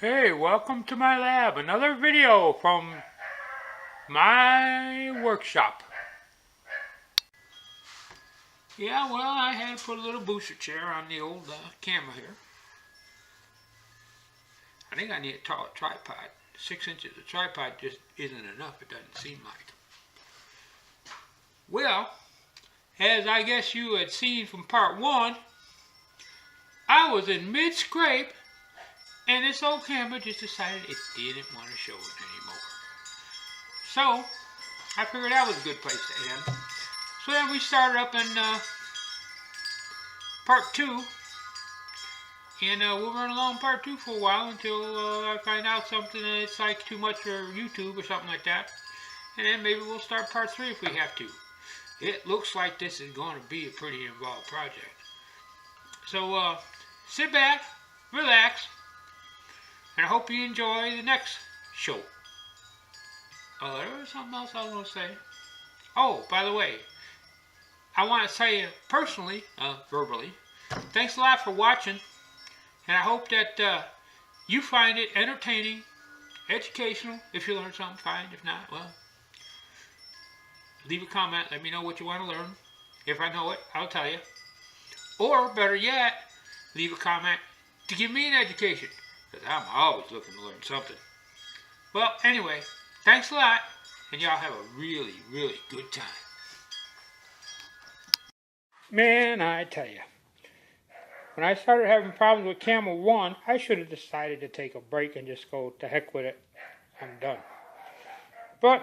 Hey, welcome to my lab. Another video from my workshop. Yeah, well, I had to put a little booster chair on the old camera here. I think I need a taller tripod. 6 inches. A tripod just isn't enough, it doesn't seem like. Well, as I guess you had seen from part 1, I was in mid-scrape, and this old camera just decided it didn't want to show it anymore. So, I figured that was a good place to end. So then we started up in part 2, and we'll run along part 2 for a while until I find out something that's like too much for YouTube or something like that. And then maybe we'll start part 3 if we have to. It looks like this is going to be a pretty involved project. So sit back, relax, and I hope you enjoy the next show. Oh, there was something else I was going to say. Oh, by the way, I want to tell you personally, verbally, thanks a lot for watching, and I hope that you find it entertaining, educational. If you learn something, fine. If not, well, leave a comment. Let me know what you want to learn. If I know it, I'll tell you. Or, better yet, leave a comment to give me an education, because I'm always looking to learn something. Well, anyway, thanks a lot, and y'all have a really, really good time. Man, I tell you, when I started having problems with Camel 1, I should have decided to take a break and just go to heck with it. I'm done. But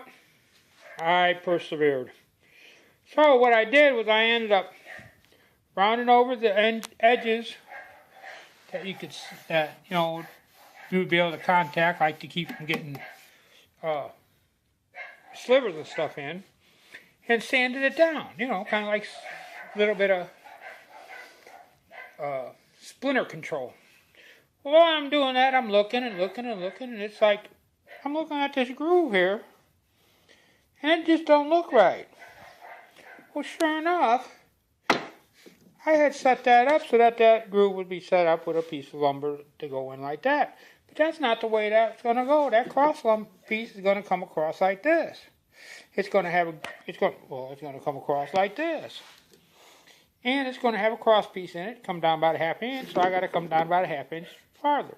I persevered. So what I did was I ended up rounding over the edges that you could, you would be able to contact, like to keep from getting slivers and stuff in, and sanded it down. Kind of like a little bit of splinter control. Well, while I'm doing that, I'm looking and looking and looking, and it's like I'm looking at this groove here, and it just don't look right. Well, sure enough, I had set that up so that that groove would be set up with a piece of lumber to go in like that. But that's not the way that's going to go. That cross lumber piece is going to come across like this. It's going to come across like this. And it's going to have a cross piece in it, come down about a half inch, so I got to come down about a half inch farther.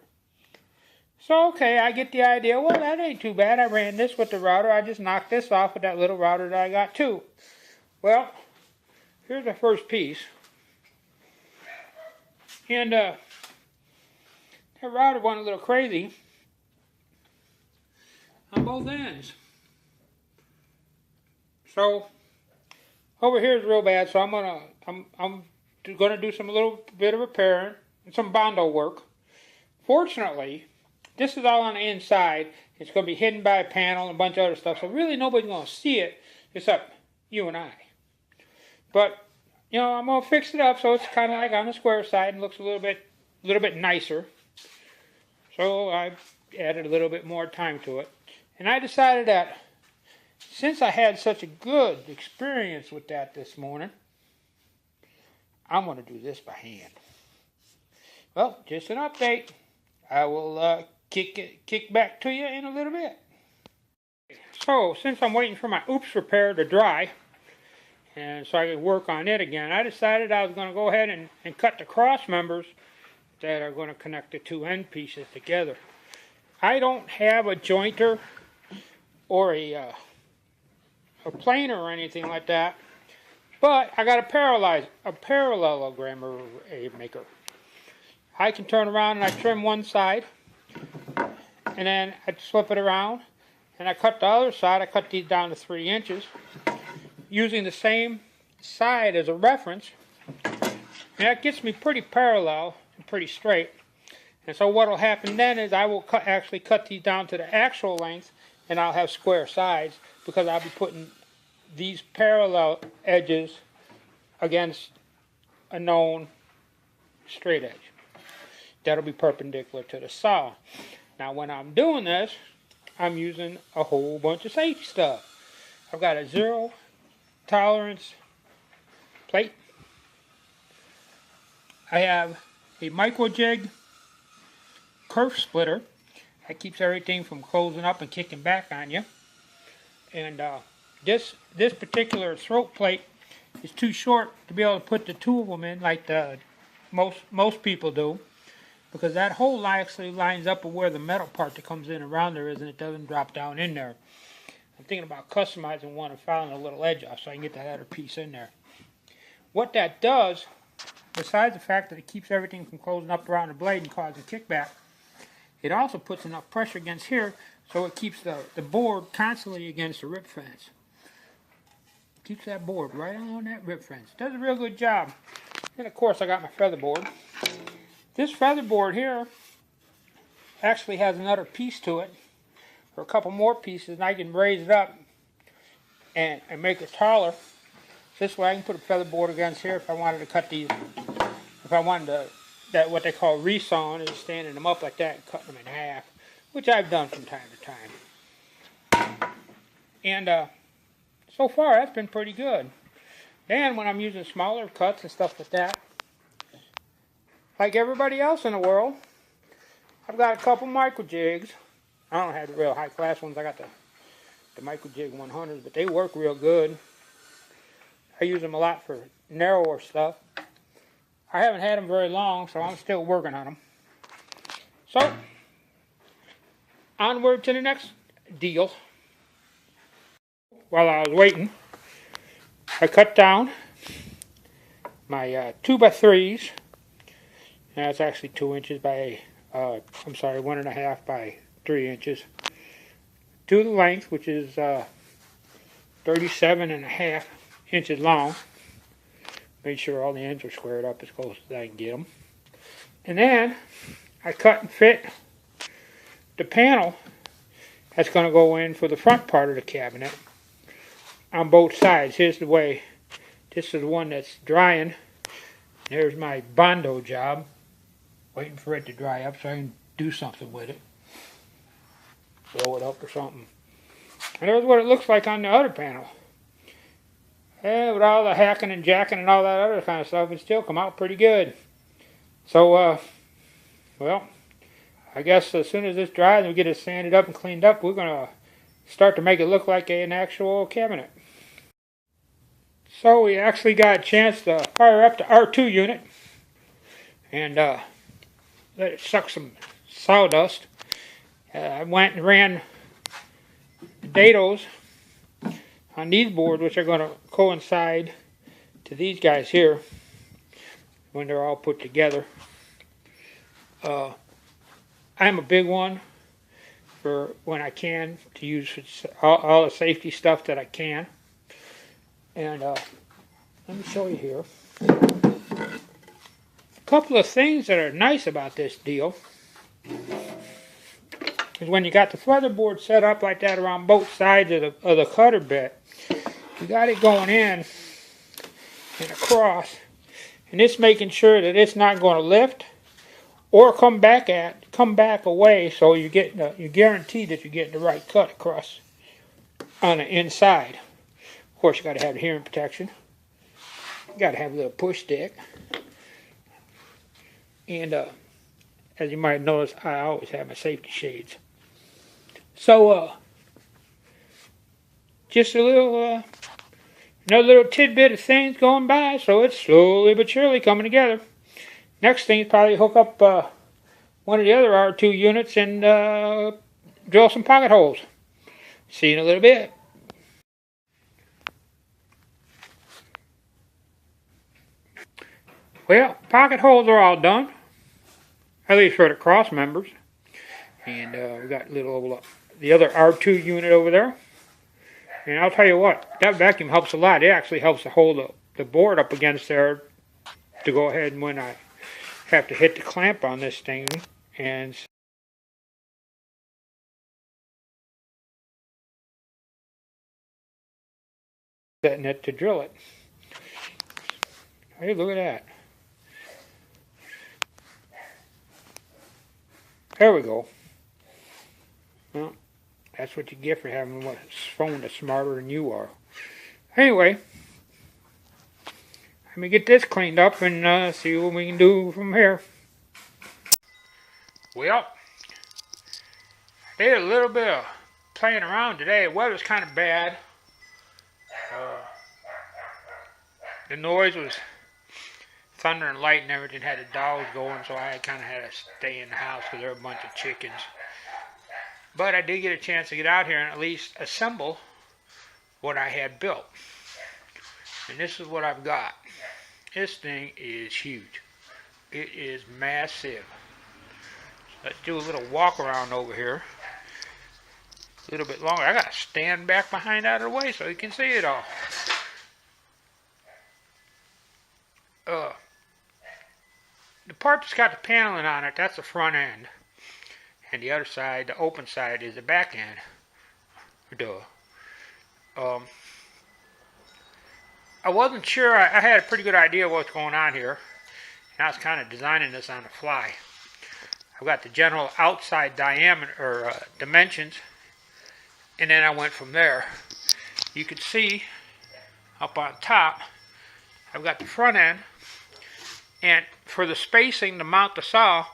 So, okay, I get the idea. Well, that ain't too bad. I ran this with the router. I just knocked this off with that little router that I got too. Well, here's the first piece. And that router went a little crazy on both ends. So over here is real bad. So I'm gonna do some little bit of repairing and some bondo work. Fortunately, this is all on the inside. It's gonna be hidden by a panel and a bunch of other stuff. So really nobody's gonna see it except you and I. But I'm gonna fix it up so it's kind of like on the square side and looks a little bit nicer. So I added a little bit more time to it, and I decided that since I had such a good experience with that this morning, I'm gonna do this by hand. Well, just an update. I will kick back to you in a little bit. So since I'm waiting for my oops repair to dry, and so I could work on it again, I decided I was going to go ahead and cut the cross members that are going to connect the two end pieces together. I don't have a jointer or a planer or anything like that, but I got a parallelogram maker. I can turn around and I trim one side, and then I flip it around, and I cut the other side. I cut these down to 3 inches. Using the same side as a reference, and that gets me pretty parallel and pretty straight. And so what will happen then is I will actually cut these down to the actual length, and I'll have square sides because I'll be putting these parallel edges against a known straight edge. That'll be perpendicular to the saw. Now when I'm doing this, I'm using a whole bunch of safety stuff. I've got a 0 tolerance plate. I have a micro jig kerf splitter. That keeps everything from closing up and kicking back on you. And this particular throat plate is too short to be able to put the two of them in like most people do, because that hole actually lines up with where the metal part that comes in around there is, and it doesn't drop down in there. I'm thinking about customizing one and filing a little edge off so I can get that other piece in there. What that does, besides the fact that it keeps everything from closing up around the blade and causing kickback, it also puts enough pressure against here so it keeps the board constantly against the rip fence. Keeps that board right on that rip fence. Does a real good job. And of course I got my feather board. This feather board here actually has another piece to it, or a couple more pieces, and I can raise it up and make it taller. This way I can put a feather board against here if I wanted to cut these, if I wanted to, that what they call resawing, is standing them up like that and cutting them in half, which I've done from time to time. And so far that's been pretty good. Then when I'm using smaller cuts and stuff like that, like everybody else in the world, I've got a couple micro jigs. I don't have the real high class ones. I got the micro jig 100s, but they work real good. I use them a lot for narrower stuff. I haven't had them very long, so I'm still working on them. So, onward to the next deal. While I was waiting, I cut down my 2x3s. And that's actually 2 inches by, 1.5 by 3 inches. To the length, which is 37.5 inches long. Made sure all the ends are squared up as close as I can get them. And then I cut and fit the panel that's going to go in for the front part of the cabinet on both sides. Here's the way. This is the one that's drying. There's my Bondo job. Waiting for it to dry up so I can do something with it. Blow it up or something. And there's what it looks like on the other panel. And with all the hacking and jacking and all that other kind of stuff, it still come out pretty good. So, well, I guess as soon as this dries and we get it sanded up and cleaned up, we're going to start to make it look like an actual cabinet. So we actually got a chance to fire up the R2 unit and let it suck some sawdust. I went and ran the dados on these boards, which are going to coincide to these guys here when they're all put together. I'm a big one for when I can to use all the safety stuff that I can. And let me show you here. A couple of things that are nice about this deal is when you got the feather board set up like that around both sides of the cutter bit, you got it going in and across, and it's making sure that it's not going to lift or come back away, so you guarantee that you're getting the right cut across on the inside. Of course, you got to have the hearing protection. You got to have a little push stick. And as you might notice, I always have my safety shades. So, just a little, another little tidbit of things going by. So it's slowly but surely coming together. Next thing is probably hook up one of the other R2 units and drill some pocket holes. See you in a little bit. Well, pocket holes are all done, at least for the cross members. And we got the other R2 unit over there. And I'll tell you what, that vacuum helps a lot. It actually helps to hold the board up against there to go ahead and when I have to hit the clamp on this thing and setting it to drill it. Hey, look at that. There we go. Well, that's what you get for having a phone that's smarter than you are. Anyway, let me get this cleaned up and see what we can do from here. Well, They had a little bit of playing around today. The weather's kind of bad. The noise was thunder and light and everything. Had the dogs going, so I kind of had to stay in the house because there were a bunch of chickens. But I did get a chance to get out here and at least assemble what I had built. And this is what I've got. This thing is huge. It is massive. Let's do a little walk around over here. A little bit longer. I got to stand back behind out of the way so you can see it all. The part that's got the paneling on it, that's the front end. And the other side, the open side, is the back end. Duh. I wasn't sure. I had a pretty good idea of what's going on here. And I was kind of designing this on the fly. I've got the general outside diameter or dimensions. And then I went from there. You can see up on top, I've got the front end. And for the spacing to mount the saw,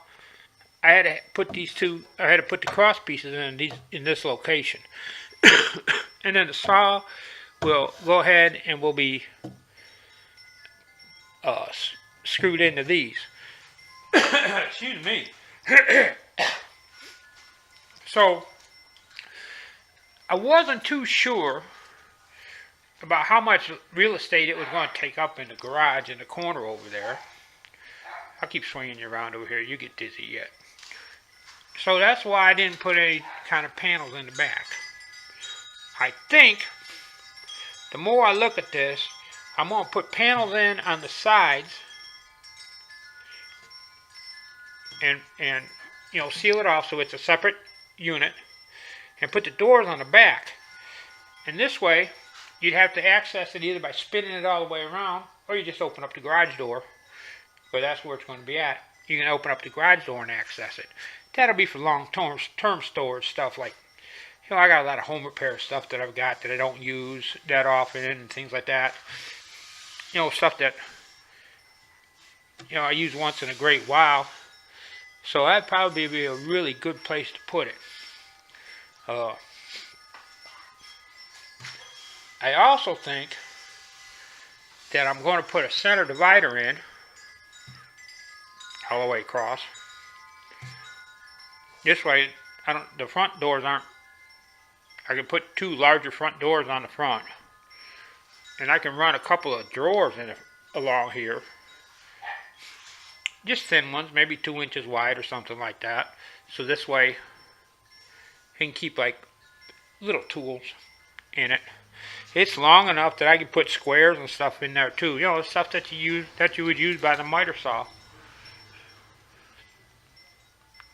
I had to put the cross pieces in this location. And then the saw will go ahead and will be screwed into these. Excuse me. So I wasn't too sure about how much real estate it was going to take up in the garage in the corner over there. I'll keep swinging you around over here. You get dizzy yet. So that's why I didn't put any kind of panels in the back. I think the more I look at this, I'm going to put panels in on the sides and you know, seal it off so it's a separate unit, and put the doors on the back. And this way you'd have to access it either by spinning it all the way around, or you just open up the garage door, but that's where it's going to be at. You can open up the garage door and access it. That'll be for long-term storage stuff, like, you know, I got a lot of home repair stuff that I've got that I don't use that often and things like that. You know, stuff that, you know, I use once in a great while. So that'd probably be a really good place to put it. I also think that I'm going to put a center divider in all the way across. This way, the front doors aren't. I can put two larger front doors on the front, and I can run a couple of drawers in it along here. Just thin ones, maybe 2 inches wide or something like that. So this way, I can keep like little tools in it. It's long enough that I can put squares and stuff in there too. You know, the stuff that you would use by the miter saw.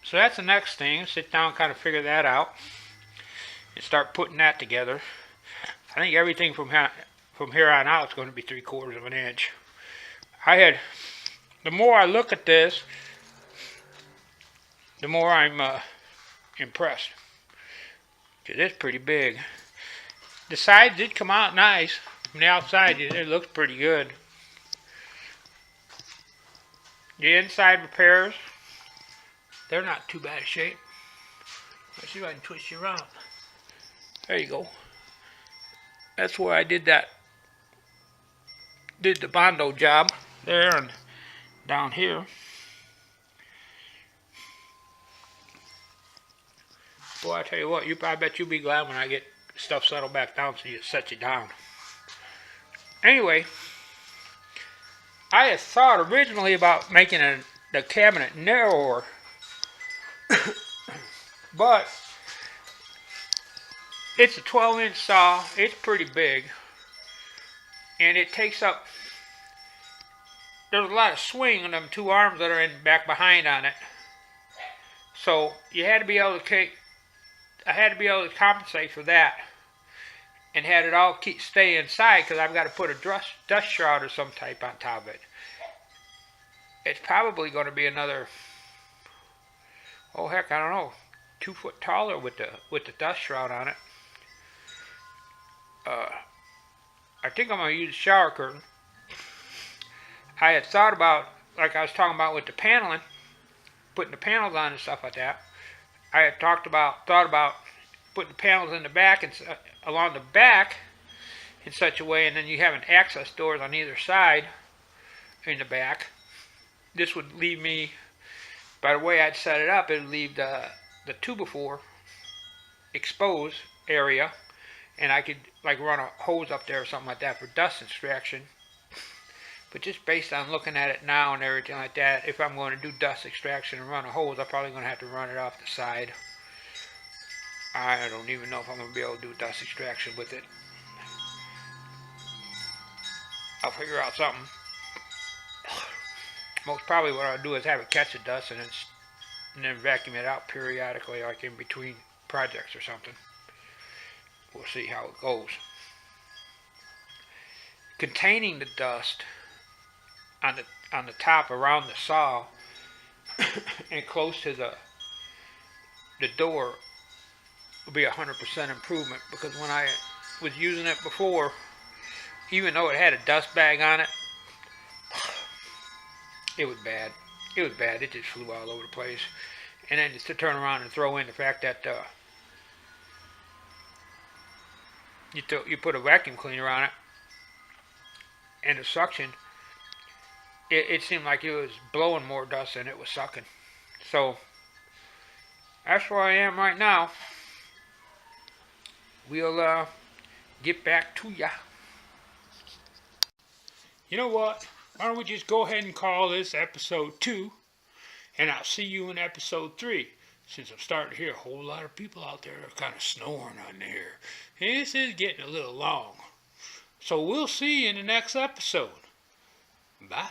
So that's the next thing. Sit down and kind of figure that out and start putting that together. I think everything from here on out is going to be 3/4 of an inch. The more I look at this, the more I'm impressed. Because it's pretty big. The sides did come out nice. From the outside, it looks pretty good. The inside repairs, they're not too bad a shape. Let's see if I can twist you around. There you go. That's where I did the Bondo job. There and down here. Boy, I tell you what, I bet you'll be glad when I get stuff settled back down so you set you down. Anyway, I had thought originally about making the cabinet narrower, but it's a 12-inch saw. It's pretty big, and it takes up. There's a lot of swing on them two arms that are in back behind on it. So you had to be able to I had to be able to compensate for that, and had it all stay inside because I've got to put a dust shroud or some type on top of it. It's probably going to be another, oh heck, I don't know, 2 foot taller with the dust shroud on it. I think I'm going to use a shower curtain. I had thought about, like I was talking about with the paneling, putting the panels on and stuff like that. I had thought about putting the panels in the back and along the back in such a way, and then you have an access doors on either side in the back. This would leave me, by the way I'd set it up, it would leave the 2x4 exposed area, and I could like run a hose up there or something like that for dust extraction. But just based on looking at it now and everything like that, if I'm going to do dust extraction and run a hose, I'm probably going to have to run it off the side. I don't even know if I'm going to be able to do dust extraction with it. I'll figure out something. Most probably what I'll do is have it catch the dust and then vacuum it out periodically, like in between projects or something. We'll see how it goes. Containing the dust on the top around the saw and close to the door will be 100% improvement, because when I was using it before, even though it had a dust bag on it, it was bad. It was bad. It just flew all over the place. And then just to turn around and throw in the fact that you put a vacuum cleaner on it, and the suction, it seemed like it was blowing more dust than it was sucking. So that's where I am right now. We'll get back to ya. You know what? Why don't we just go ahead and call this episode 2, and I'll see you in episode 3. Since I'm starting to hear a whole lot of people out there that are kind of snoring on there. This is getting a little long. So we'll see you in the next episode. Bye.